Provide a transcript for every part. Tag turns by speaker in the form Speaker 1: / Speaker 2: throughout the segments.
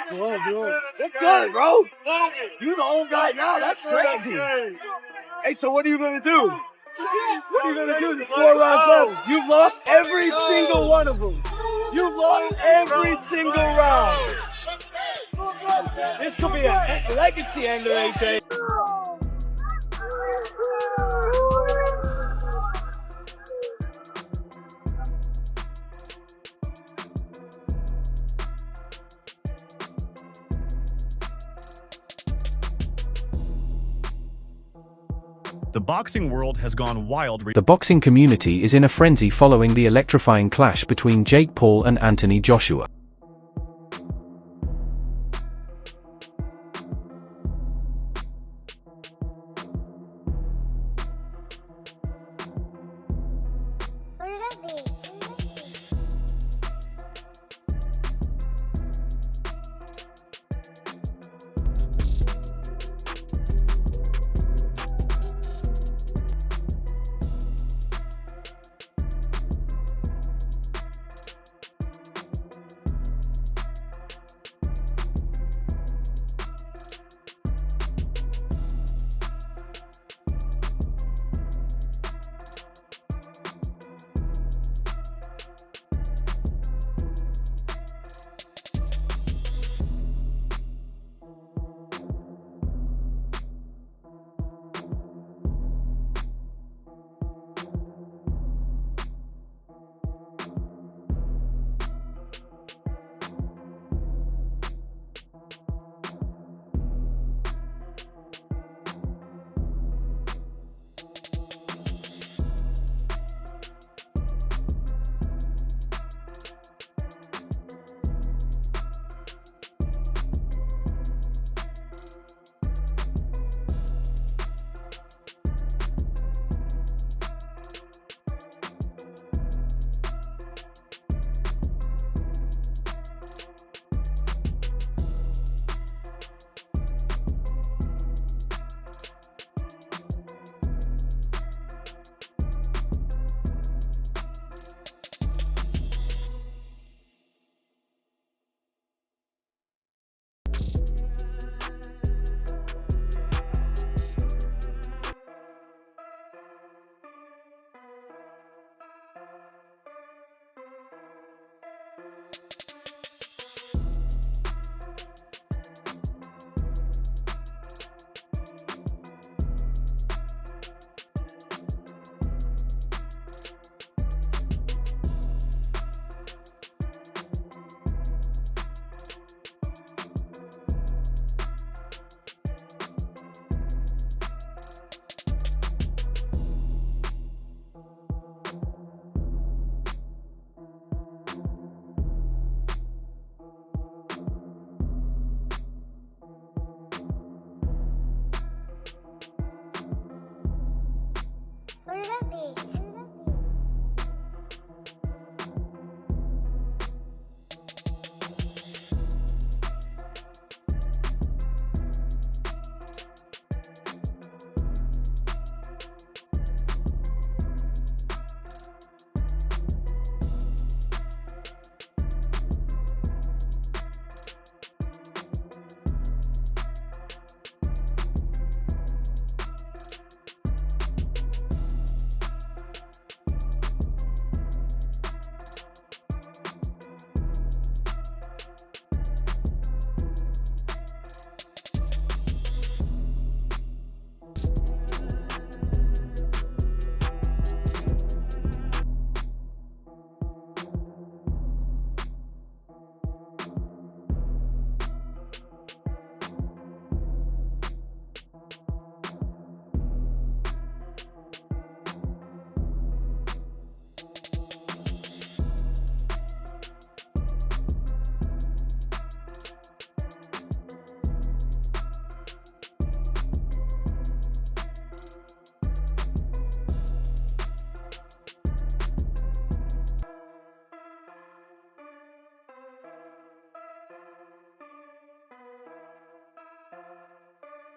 Speaker 1: What's good, bro? You the old guy now? That's crazy. Hey, so what are you gonna do? What are you gonna do? There's 4 rounds left. You lost every single one of them. You lost every single round. This could be a legacy ender, AJ.
Speaker 2: The boxing world has gone wild.
Speaker 3: The boxing community is in a frenzy following the electrifying clash between Jake Paul and Anthony Joshua.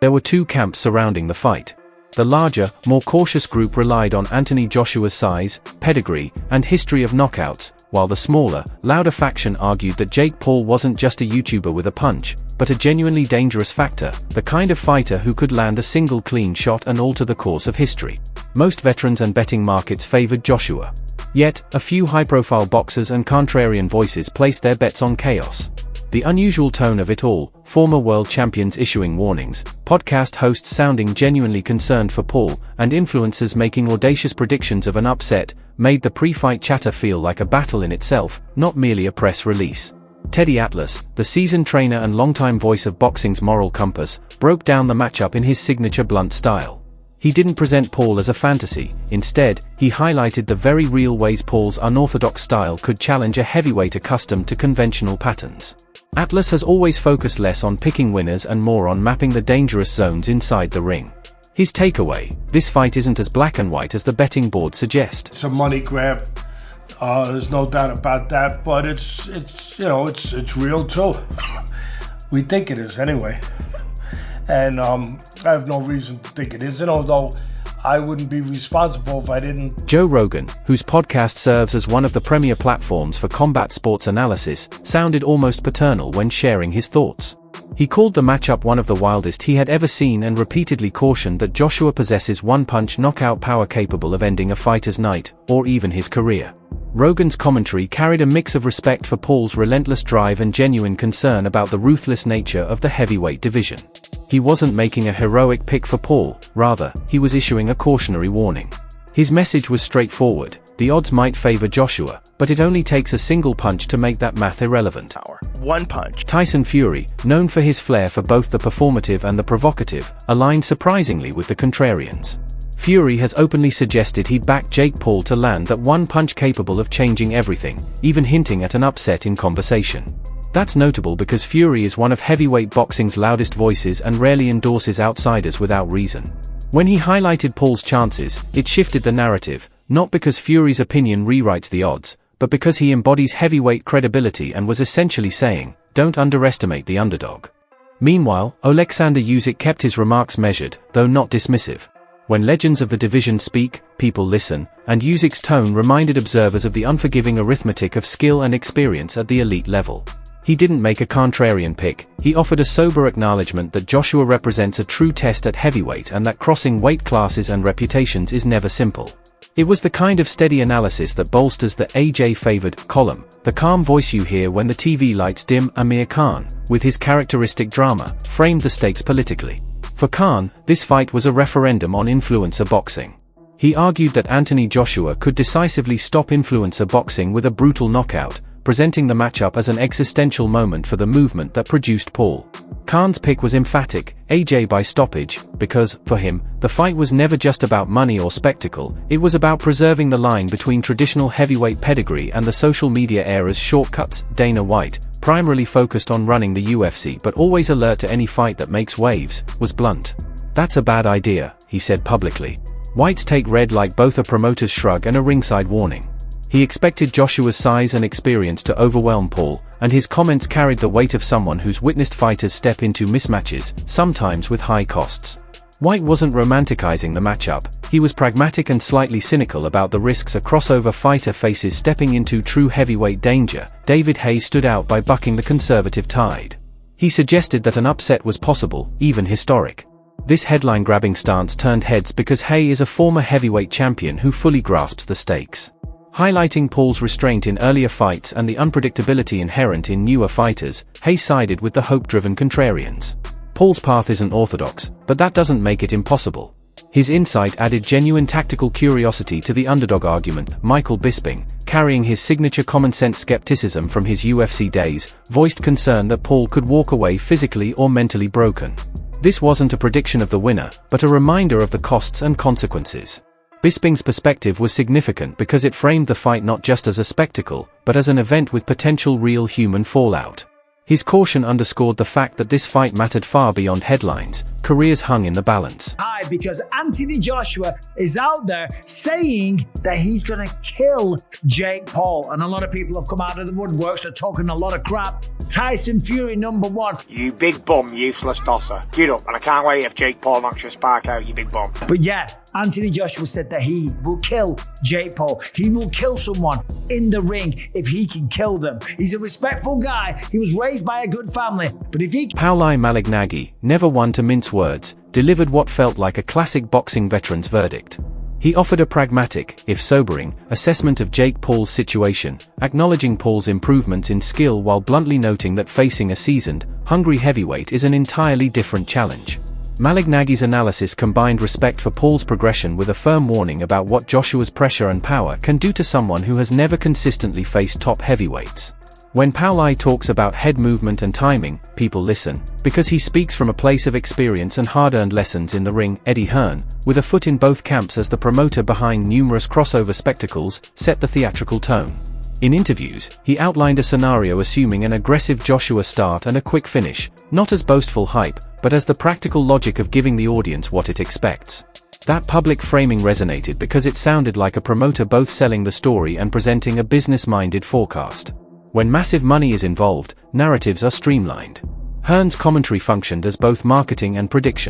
Speaker 3: There were 2 camps surrounding the fight. The larger, more cautious group relied on Anthony Joshua's size, pedigree, and history of knockouts, while the smaller, louder faction argued that Jake Paul wasn't just a YouTuber with a punch, but a genuinely dangerous factor, the kind of fighter who could land a single clean shot and alter the course of history. Most veterans and betting markets favored Joshua. Yet, a few high-profile boxers and contrarian voices placed their bets on chaos. The unusual tone of it all, former world champions issuing warnings, podcast hosts sounding genuinely concerned for Paul, and influencers making audacious predictions of an upset, made the pre-fight chatter feel like a battle in itself, not merely a press release. Teddy Atlas, the seasoned trainer and longtime voice of boxing's moral compass, broke down the matchup in his signature blunt style. He didn't present Paul as a fantasy. Instead, he highlighted the very real ways Paul's unorthodox style could challenge a heavyweight accustomed to conventional patterns. Atlas has always focused less on picking winners and more on mapping the dangerous zones inside the ring. His takeaway: this fight isn't as black and white as the betting boards suggest.
Speaker 4: It's a money grab. There's no doubt about that, but it's real too. We think it is anyway. And I have no reason to think it isn't, although I wouldn't be responsible if I didn't.
Speaker 3: Joe Rogan, whose podcast serves as one of the premier platforms for combat sports analysis, sounded almost paternal when sharing his thoughts. He called the matchup one of the wildest he had ever seen and repeatedly cautioned that Joshua possesses one-punch knockout power capable of ending a fighter's night, or even his career. Rogan's commentary carried a mix of respect for Paul's relentless drive and genuine concern about the ruthless nature of the heavyweight division. He wasn't making a heroic pick for Paul, rather, he was issuing a cautionary warning. His message was straightforward: the odds might favor Joshua, but it only takes a single punch to make that math irrelevant.
Speaker 5: One punch.
Speaker 3: Tyson Fury, known for his flair for both the performative and the provocative, aligned surprisingly with the contrarians. Fury has openly suggested he'd back Jake Paul to land that one punch capable of changing everything, even hinting at an upset in conversation. That's notable because Fury is one of heavyweight boxing's loudest voices and rarely endorses outsiders without reason. When he highlighted Paul's chances, it shifted the narrative, not because Fury's opinion rewrites the odds, but because he embodies heavyweight credibility and was essentially saying, don't underestimate the underdog. Meanwhile, Oleksandr Usyk kept his remarks measured, though not dismissive. When legends of the division speak, people listen, and Usyk's tone reminded observers of the unforgiving arithmetic of skill and experience at the elite level. He didn't make a contrarian pick, he offered a sober acknowledgement that Joshua represents a true test at heavyweight and that crossing weight classes and reputations is never simple. It was the kind of steady analysis that bolsters the AJ-favored column, the calm voice you hear when the TV lights dim. Amir Khan, with his characteristic drama, framed the stakes politically. For Khan, this fight was a referendum on influencer boxing. He argued that Anthony Joshua could decisively stop influencer boxing with a brutal knockout, presenting the matchup as an existential moment for the movement that produced Paul. Khan's pick was emphatic, AJ by stoppage, because, for him, the fight was never just about money or spectacle, it was about preserving the line between traditional heavyweight pedigree and the social media era's shortcuts. Dana White, primarily focused on running the UFC but always alert to any fight that makes waves, was blunt. That's a bad idea, he said publicly. White's take read like both a promoter's shrug and a ringside warning. He expected Joshua's size and experience to overwhelm Paul, and his comments carried the weight of someone who's witnessed fighters step into mismatches, sometimes with high costs. White wasn't romanticizing the matchup, he was pragmatic and slightly cynical about the risks a crossover fighter faces stepping into true heavyweight danger. David Haye stood out by bucking the conservative tide. He suggested that an upset was possible, even historic. This headline-grabbing stance turned heads because Haye is a former heavyweight champion who fully grasps the stakes. Highlighting Paul's restraint in earlier fights and the unpredictability inherent in newer fighters, Haye sided with the hope-driven contrarians. Paul's path isn't orthodox, but that doesn't make it impossible. His insight added genuine tactical curiosity to the underdog argument. Michael Bisping, carrying his signature common-sense skepticism from his UFC days, voiced concern that Paul could walk away physically or mentally broken. This wasn't a prediction of the winner, but a reminder of the costs and consequences. Bisping's perspective was significant because it framed the fight not just as a spectacle, but as an event with potential real human fallout. His caution underscored the fact that this fight mattered far beyond headlines, careers hung in the balance.
Speaker 5: Hi. Why? Because Anthony Joshua is out there saying that he's going to kill Jake Paul. And a lot of people have come out of the woodworks. They're talking a lot of crap. Tyson Fury, #1.
Speaker 6: You big bum, useless tosser. Get up, and I can't wait if Jake Paul knocks your spark out, you big bum.
Speaker 5: But yeah, Anthony Joshua said that he will kill Jake Paul. He will kill someone in the ring if he can kill them. He's a respectful guy. He was raised by a good family. But if he...
Speaker 3: Pauli Malignaggi, never one to mince words, delivered what felt like a classic boxing veteran's verdict. He offered a pragmatic, if sobering, assessment of Jake Paul's situation, acknowledging Paul's improvements in skill while bluntly noting that facing a seasoned, hungry heavyweight is an entirely different challenge. Malignaggi's analysis combined respect for Paul's progression with a firm warning about what Joshua's pressure and power can do to someone who has never consistently faced top heavyweights. When Pauli talks about head movement and timing, people listen, because he speaks from a place of experience and hard-earned lessons in the ring. Eddie Hearn, with a foot in both camps as the promoter behind numerous crossover spectacles, set the theatrical tone. In interviews, he outlined a scenario assuming an aggressive Joshua start and a quick finish, not as boastful hype, but as the practical logic of giving the audience what it expects. That public framing resonated because it sounded like a promoter both selling the story and presenting a business-minded forecast. When massive money is involved, narratives are streamlined. Hearn's commentary functioned as both marketing and prediction.